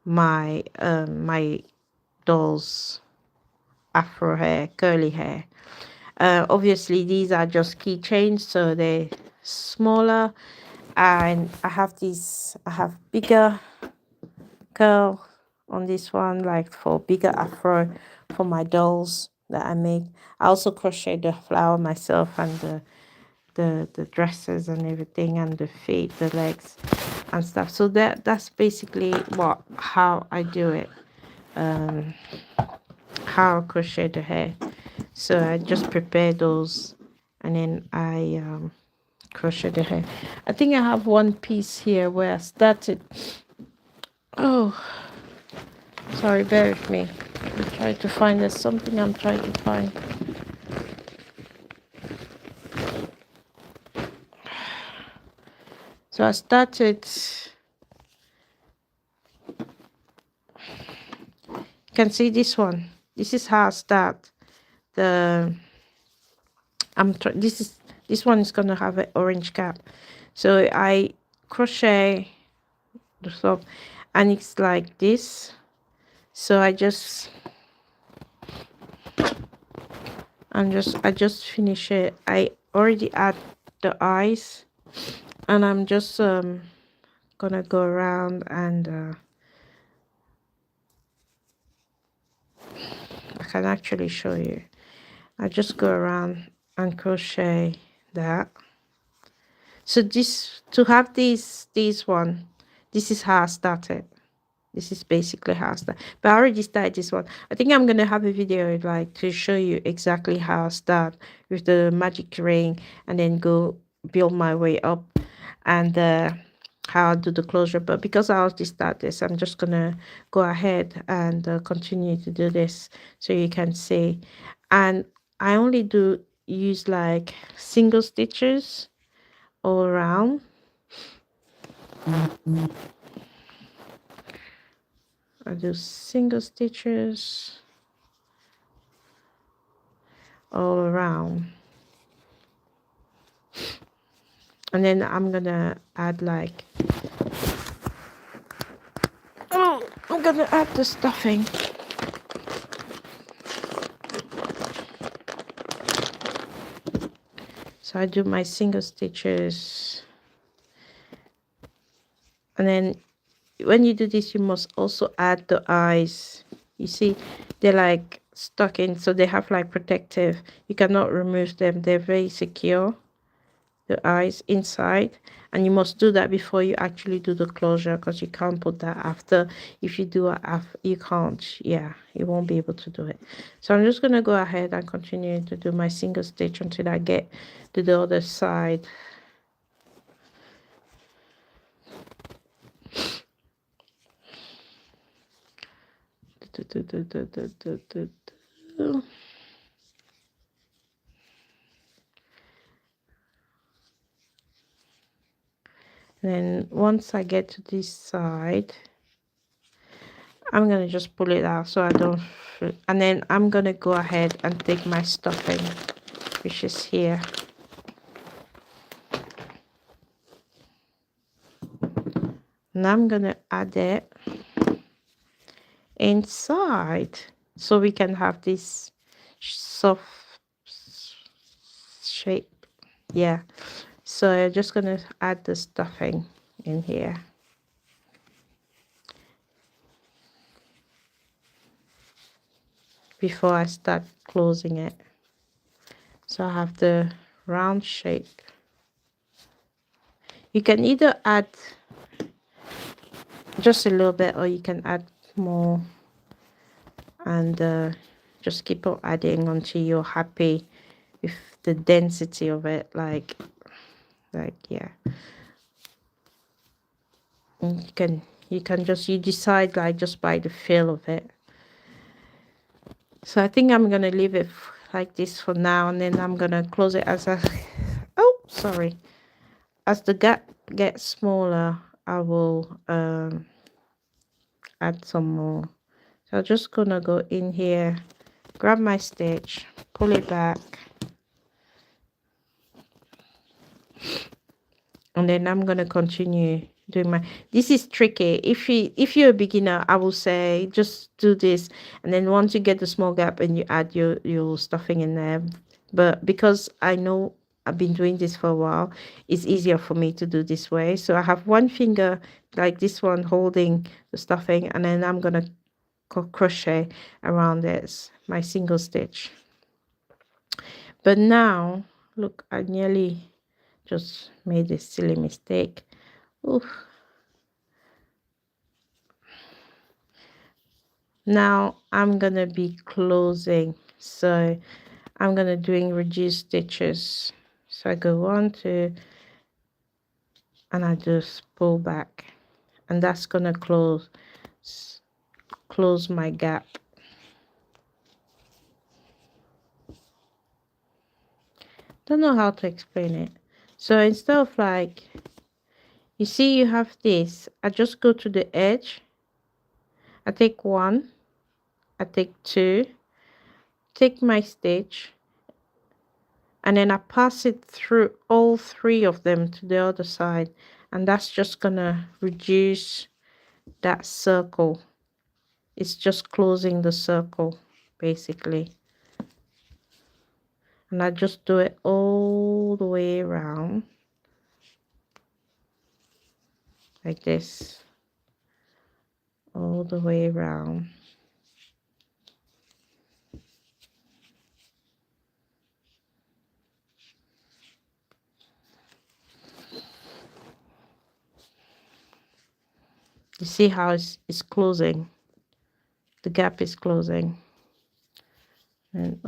my my doll's afro hair, curly hair. Obviously these are just keychains, so they're smaller, and I have bigger curl on this one, like for bigger afro for my dolls that I make. I also crochet the flower myself, and the dresses and everything, and the feet, the legs and stuff. So that's basically how I do it, how I crochet the hair. So I just prepare those, and then I crochet the hair. I think I have one piece here where I started. Oh, sorry, bear with me. I'm trying to find, there's something I'm trying to find. So I started, you can see this one. This is how I start. This one is gonna have an orange cap. So I crochet the top, and it's like this. So I just finish it. I already add the eyes, and I'm just gonna go around, and I can actually show you. I just go around and crochet that. So to have this one, this is how I started. This is basically how I started. But I already started this one. I think I'm gonna have a video like to show you exactly how I start with the magic ring, and then go build my way up, and how I do the closure. But because I already start this, I'm just gonna go ahead and continue to do this so you can see. And I only use like single stitches all around, I do single stitches all around, and then I'm gonna add like, oh, I'm gonna add the stuffing. So I do my single stitches, and then when you do this, you must also add the eyes. You see, they're like stuck in, so they have like protective. You cannot remove them. They're very secure, the eyes inside, and you must do that before you actually do the closure, because you can't put that after. If you do it after, you can't, yeah, you won't be able to do it. So I'm just gonna go ahead and continue to do my single stitch until I get to the other side. Then once I get to this side, I'm gonna just pull it out so I don't, and then I'm gonna go ahead and take my stuffing, which is here, and I'm gonna add it inside so we can have this soft shape. Yeah, so I'm just gonna add the stuffing in here. Before I start closing it, so I have the round shape. You can either add just a little bit, or you can add more, and just keep on adding until you're happy with the density of it, like yeah. And you can just, you decide like just by the feel of it. So I think I'm gonna leave it like this for now, and then I'm gonna close it as a oh, sorry, as the gap gets smaller, I will add some more. So I'm just gonna go in here, grab my stitch, pull it back, and then I'm gonna continue doing my, this is tricky. If you're a beginner, I will say just do this, and then once you get the small gap and you add your stuffing in there. But because I know I've been doing this for a while, it's easier for me to do this way. So I have one finger like this one holding the stuffing, and then I'm gonna crochet around this, my single stitch. But now look, I nearly just made this silly mistake. Oof. Now I'm gonna be closing, so I'm gonna doing reduced stitches. So I go 1, 2, and I just pull back, and that's gonna close my gap. Don't know how to explain it. So instead of like, you see you have this, I just go to the edge, I take 1, I take 2, take my stitch, and then I pass it through all 3 of them to the other side, and that's just gonna reduce that circle. It's just closing the circle basically, and I just do it all the way around like this, all the way around. You see how it's closing, the gap is closing. And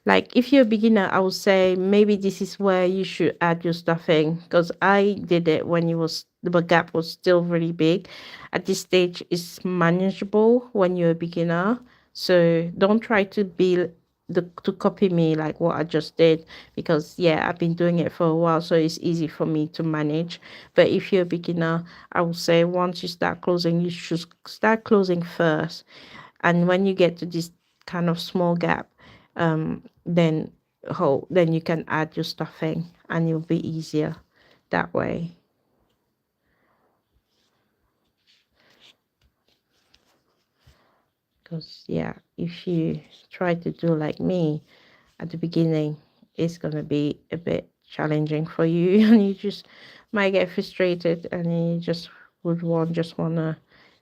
like if you're a beginner, I would say maybe this is where you should add your stuffing, because I did it when the gap was still really big. At this stage it's manageable when you're a beginner, so don't try to be to copy me like what I just did, because yeah, I've been doing it for a while, so it's easy for me to manage. But if you're a beginner, I would say once you start closing, you should start closing first, and when you get to this kind of small gap, then then you can add your stuffing and it'll be easier that way. Because yeah, if you try to do like me at the beginning, it's gonna be a bit challenging for you and you just might get frustrated and you just wanna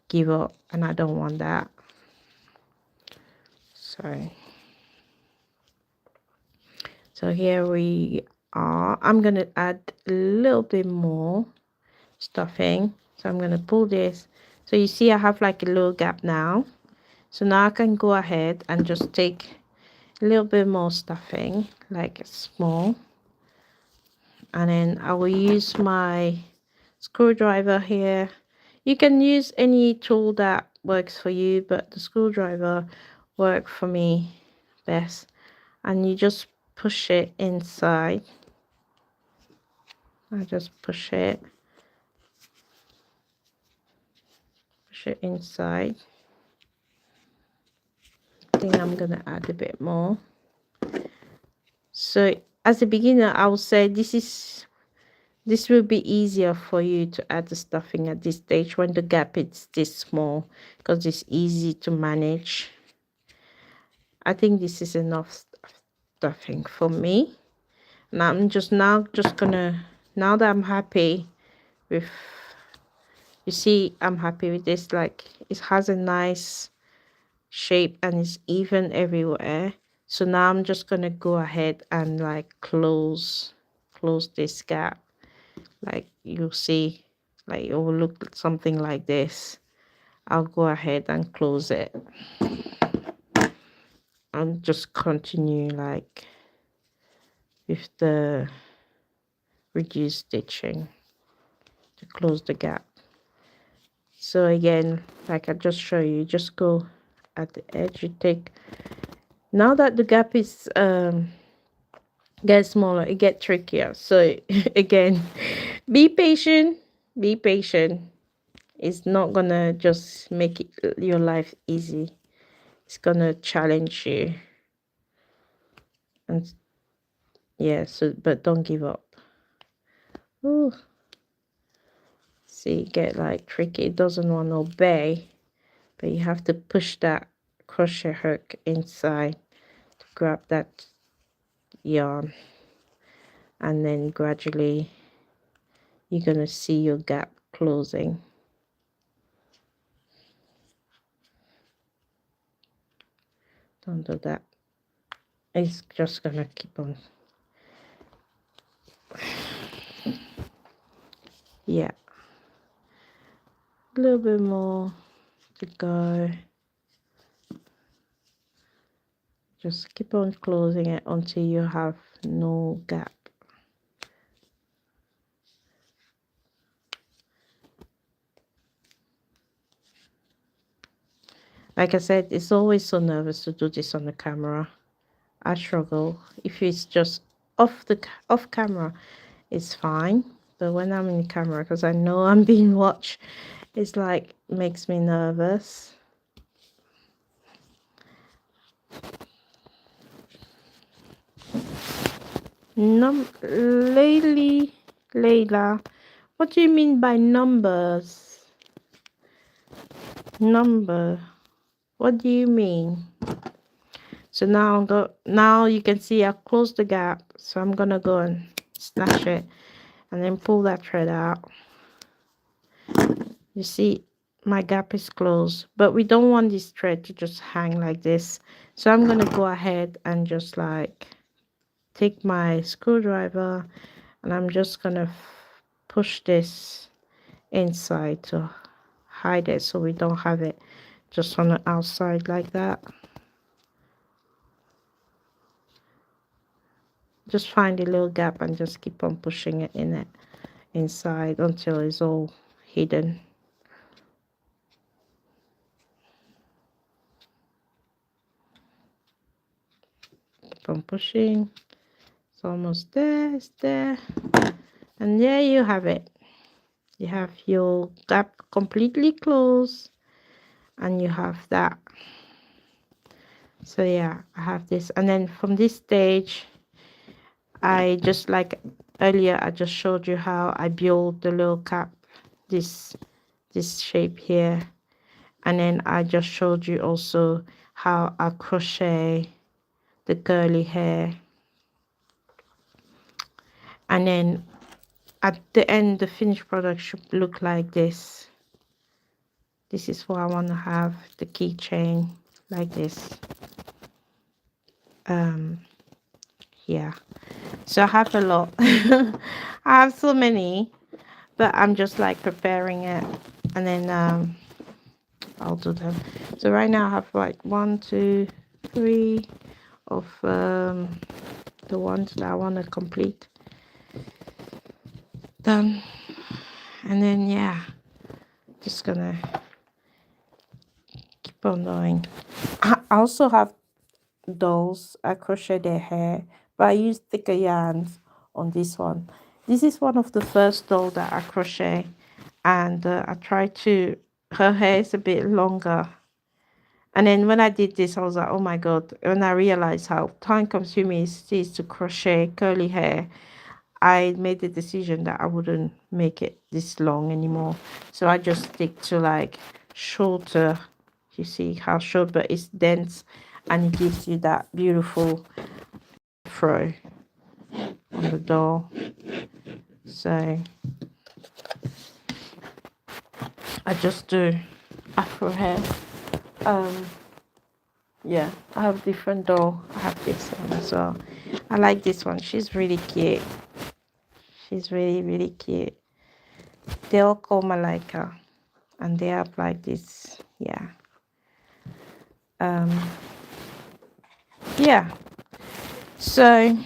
give up, and I don't want that. So here we are. I'm gonna add a little bit more stuffing, so I'm gonna pull this. So you see I have like a little gap now, so now I can go ahead and just take a little bit more stuffing, like small, and then I will use my screwdriver here. You can use any tool that works for you, but the screwdriver worked for me best. And you just push it inside. I just push it inside. I think I'm gonna add a bit more. So as a beginner, I would say this will be easier for you to add the stuffing at this stage when the gap is this small, because it's easy to manage. I think this is enough stuffing for me. Now I'm just gonna, now that I'm happy with, you see I'm happy with this, like it has a nice shape and it's even everywhere. So now I'm just gonna go ahead and like close this gap. Like you'll see, like it will look something like this. I'll go ahead and close it and just continue like with the reduced stitching to close the gap. So again, like I just show you, just go at the edge, you take, now that the gap is get smaller, it get trickier. So again, be patient, be patient. It's not gonna just make your life easy, it's gonna challenge you. And yeah, so but don't give up. Ooh. See, get like tricky, it doesn't want to obey, but you have to push that crochet hook inside to grab that yarn, and then gradually you're gonna see your gap closing. Don't do that, it's just gonna keep on. Yeah, a little bit more to go. Just keep on closing it until you have no gap. Like I said, it's always so nervous to do this on the camera. I struggle. If it's just off camera, it's fine. But when I'm in the camera, because I know I'm being watched, it's like makes me nervous. Layla, what do you mean by numbers? Number, what do you mean? So now you can see I closed the gap, so I'm gonna go and snatch it and then pull that thread out. You see my gap is closed, but we don't want this thread to just hang like this, so I'm gonna go ahead and just like take my screwdriver and I'm just gonna push this inside to hide it, so we don't have it just on the outside like that. Just find a little gap and just keep on pushing it inside until it's all hidden. on pushing. It's almost there. It's there. And there you have it. You have your gap completely closed, and you have that. So yeah, I have this, and then from this stage, I just like earlier, I just showed you how I build the little cap, this shape here, and then I just showed you also how I crochet the curly hair, and then at the end the finished product should look like this. This is what I want to have, the keychain like this. Yeah, so I have a lot. I have so many, but I'm just like preparing it, and then I'll do them. So right now I have like 1, 2, 3 of the ones that I want to complete done, and then yeah, just gonna keep on going. I also have dolls. I crochet their hair, but I use thicker yarns on this one. This is one of the first doll that I crochet, and I try to, her hair is a bit longer, and then when I did this I was like, oh my god, when I realized how time consuming it is to crochet curly hair, I made the decision that I wouldn't make it this long anymore. So I just stick to like shorter. You see how short, but it's dense, and it gives you that beautiful afro on the doll. So I just do afro hair. Yeah, I have different doll. I have this one as well. I like this one. She's really cute. She's really cute. They all call Malika, and they have like this. Yeah. Yeah. So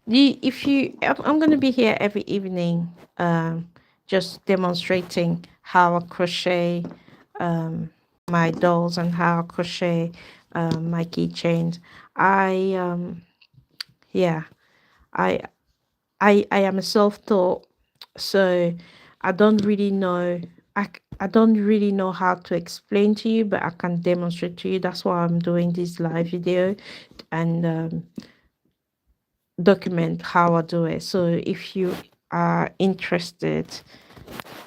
if you, I'm going to be here every evening, just demonstrating how I crochet my dolls and how I crochet my keychains. I yeah, I am a self-taught, so I don't really know. I don't really know how to explain to you, but I can demonstrate to you. That's why I'm doing this live video, and document how I do it. So if you are interested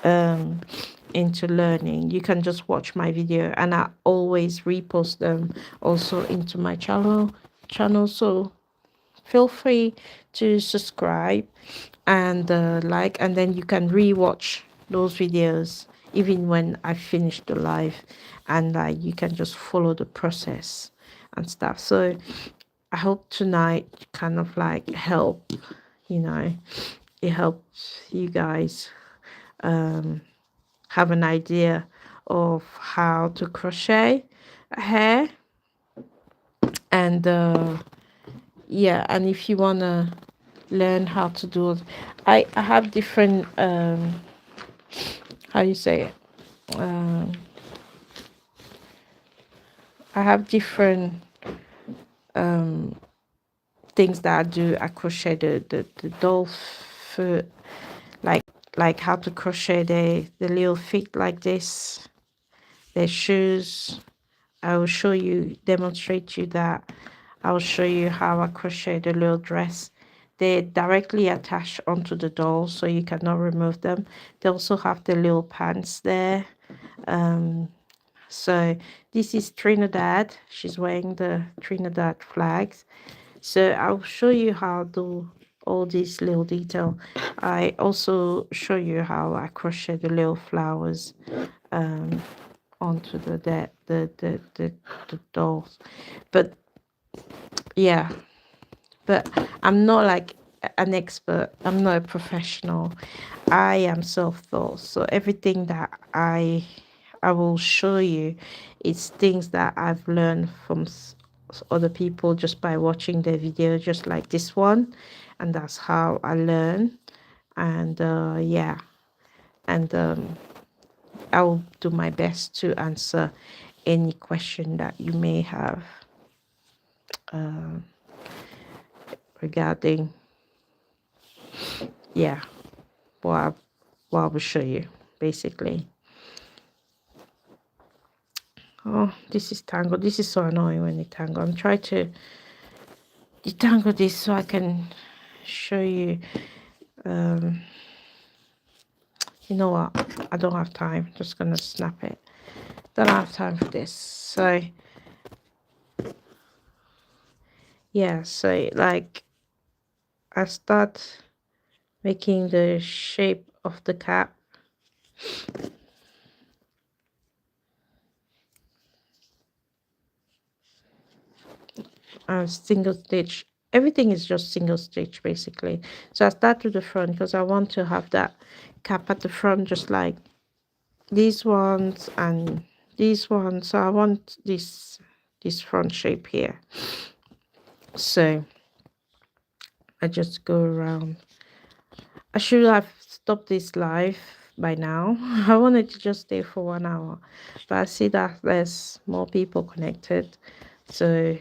into learning, you can just watch my video, and I always repost them also into my channel. So feel free to subscribe and like, and then you can re-watch those videos even when I finish the live, and you can just follow the process and stuff. So I hope tonight kind of like help, it helps you guys have an idea of how to crochet a hair. And yeah, and if you want to learn how to do it, I have different how you say it, I have different things that I do. I crochet the doll foot, like how to crochet the little feet like this, their shoes. I will show you, demonstrate you that. I will show you how I crochet the little dress. They're directly attached onto the doll, so you cannot remove them. They also have the little pants there. So this is Trinidad. She's wearing the Trinidad flags. So I'll show you how to do all these little detail. I also show you how I crochet the little flowers onto the dolls. But yeah, but I'm not like an expert. I'm not a professional. I am self-taught. So everything that I will show you is things that I've learned from other people just by watching their video, just like this one, and that's how I learn. And yeah, and I'll do my best to answer any question that you may have. regarding, yeah, what I will show you basically. Oh, this is tangled. This is so annoying when it tangle. I'm trying to detangle this so I can show you. You know what? I don't have time. Just gonna snap it. Don't have time for this. So yeah, so like I start making the shape of the cap. Single stitch. Everything is just single stitch basically. So I start to the front because I want to have that cap at the front, just like these ones and these ones. So I want this front shape here. So I just go around. I should have stopped this live by now. I wanted to just stay for 1 hour, but I see that there's more people connected, so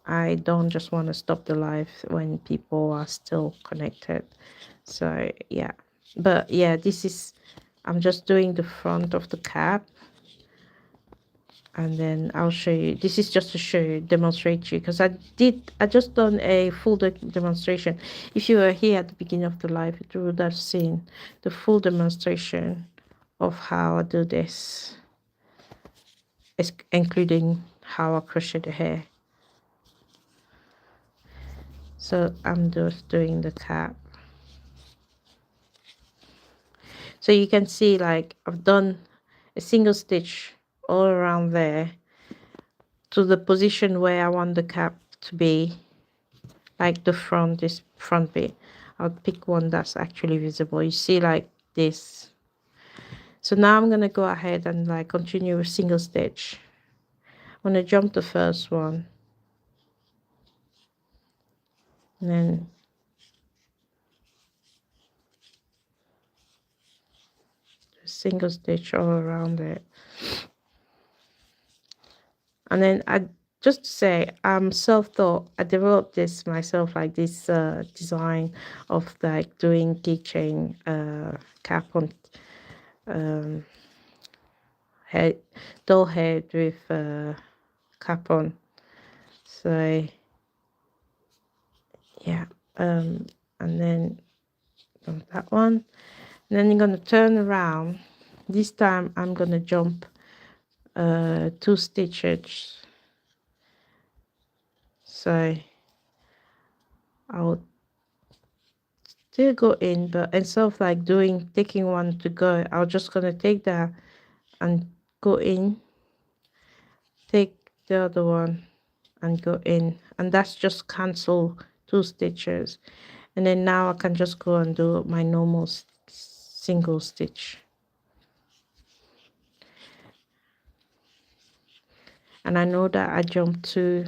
I don't just want to stop the live when people are still connected. So yeah, but yeah, this is, I'm just doing the front of the cap, and then I'll show you. This is just to show you, demonstrate you, because I just done a full demonstration. If you were here at the beginning of the live, you would have seen the full demonstration of how I do this. It's including how I crochet the hair. So I'm just doing the cap. So you can see, like, I've done a single stitch all around there to the position where I want the cap to be, like the front, this front bit. I'll pick one that's actually visible. You see, like this. So now I'm gonna go ahead and like continue with single stitch. I'm gonna jump the first one, and then single stitch all around it. And then I just to say, I'm self-taught. I developed this myself, like this design of like doing keychain cap on head, doll head with cap on. So yeah, and then that one, and then you're gonna turn around. This time I'm gonna jump 2 stitches. So I'll still go in, but instead of like taking one to go, I'm just gonna take that and go in, take the other one and go in, and that's just cancel 2 stitches. And then now I can just go and do my normal single stitch. And I know that I jumped 2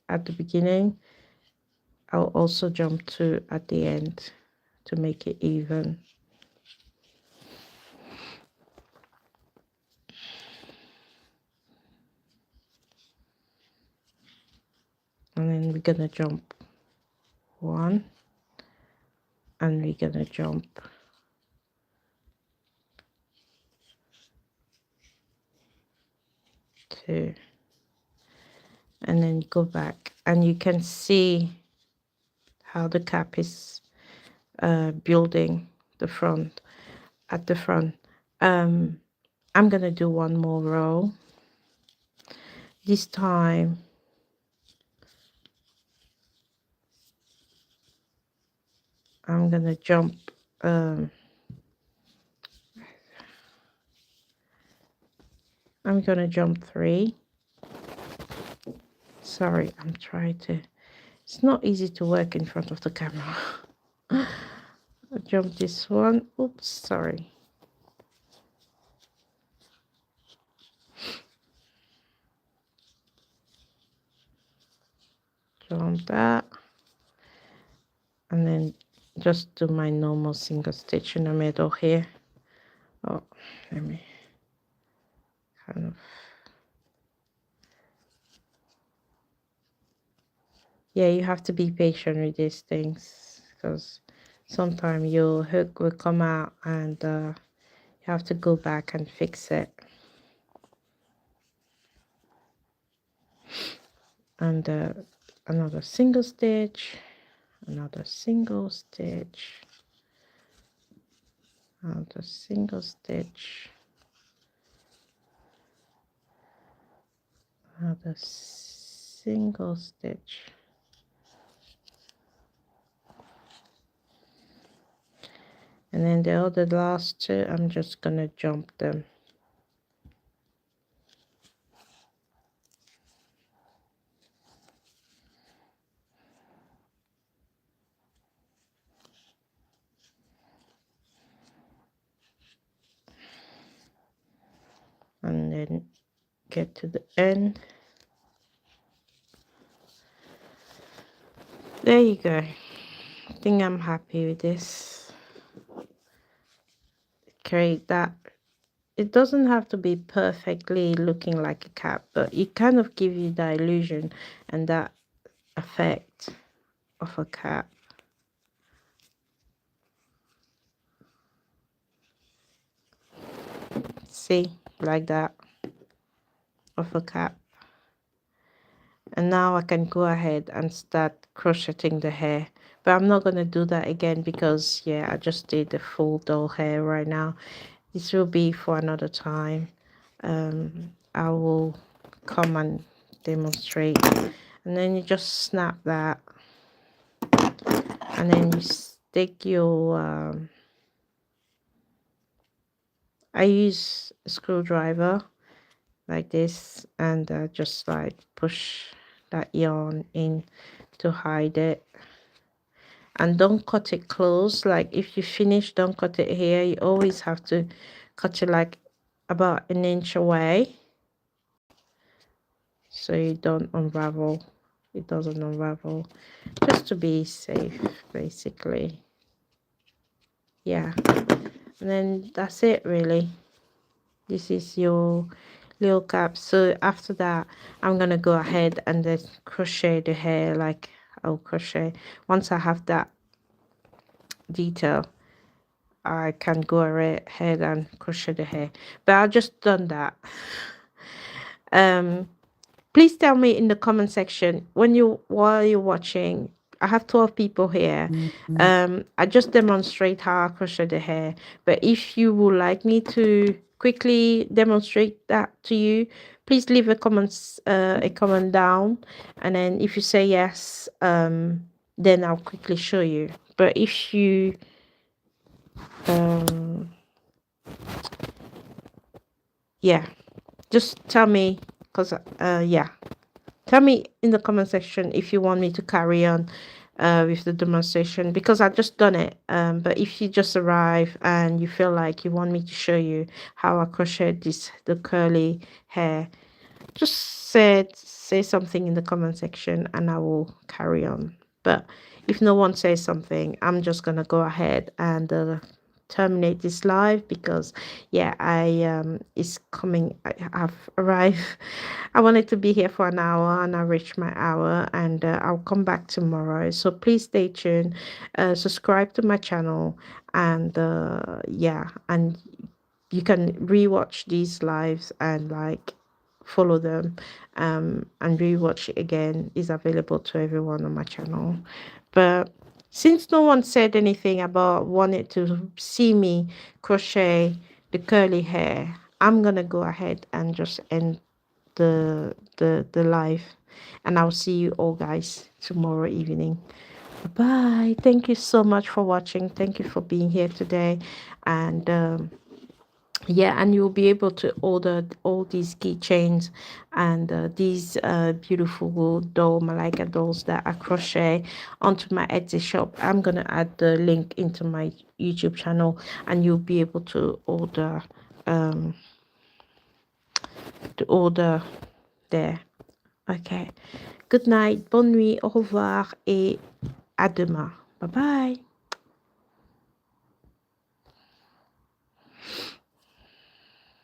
at the beginning. I'll also jump 2 at the end to make it even. And then we're gonna jump 1, and we're gonna jump 2, and then go back, and you can see how the cap is building the front at the front. I'm gonna do one more row. This time I'm gonna jump I'm gonna jump 3. Sorry, I'm trying to, it's not easy to work in front of the camera. I jump this one. Oops, sorry. Jump that, and then just do my normal single stitch in the middle here. Oh, let me kind of, yeah, you have to be patient with these things because sometimes your hook will come out and you have to go back and fix it. And another single stitch, another single stitch, another single stitch, another single stitch, and then the other last two I'm just gonna jump them. And then get to the end. There you go. I think I'm happy with this. Create that. It doesn't have to be perfectly looking like a cap, but it kind of gives you the illusion and that effect of a cap. See, like that, of a cap. And now I can go ahead and start crocheting the hair, but I'm not going to do that again because yeah, I just did the full doll hair right now. This will be for another time. I will come and demonstrate, and then you just snap that, and then you stick your I use a screwdriver like this, and just like push that yarn in to hide it. And don't cut it close. Like if you finish, don't cut it here. You always have to cut it like about an inch away so you don't unravel. It doesn't unravel, just to be safe basically. Yeah, and then that's it really. This is your little cap. So after that I'm gonna go ahead and then crochet the hair. Like I'll crochet once I have that detail, I can go ahead and crochet the hair, but I just done that. Please tell me in the comment section while you're watching. I have 12 people here. I just demonstrate how I crochet the hair, but if you would like me to quickly demonstrate that to you, please leave a comment down, and then if you say yes, then I'll quickly show you. But if you yeah, just tell me, because yeah, tell me in the comment section if you want me to carry on with the demonstration, because I just done it. But if you just arrive and you feel like you want me to show you how I crochet the curly hair, just say something in the comment section and I will carry on. But if no one says something, I'm just gonna go ahead and terminate this live, because yeah, it's coming. I've arrived. I wanted to be here for an hour and I reached my hour, and I'll come back tomorrow, so please stay tuned. Subscribe to my channel, and yeah, and you can rewatch these lives and like follow them, and rewatch it again. Is available to everyone on my channel. But since no one said anything about wanting to see me crochet the curly hair, I'm gonna go ahead and just end the live, and I'll see you all guys tomorrow evening. Bye. Thank you so much for watching. Thank you for being here today, and yeah, and you'll be able to order all these keychains and these beautiful doll malika dolls that I crochet onto my Etsy shop. I'm gonna add the link into my YouTube channel, and you'll be able to order there. Okay, good night, bonne nuit, au revoir, et à demain. Bye bye.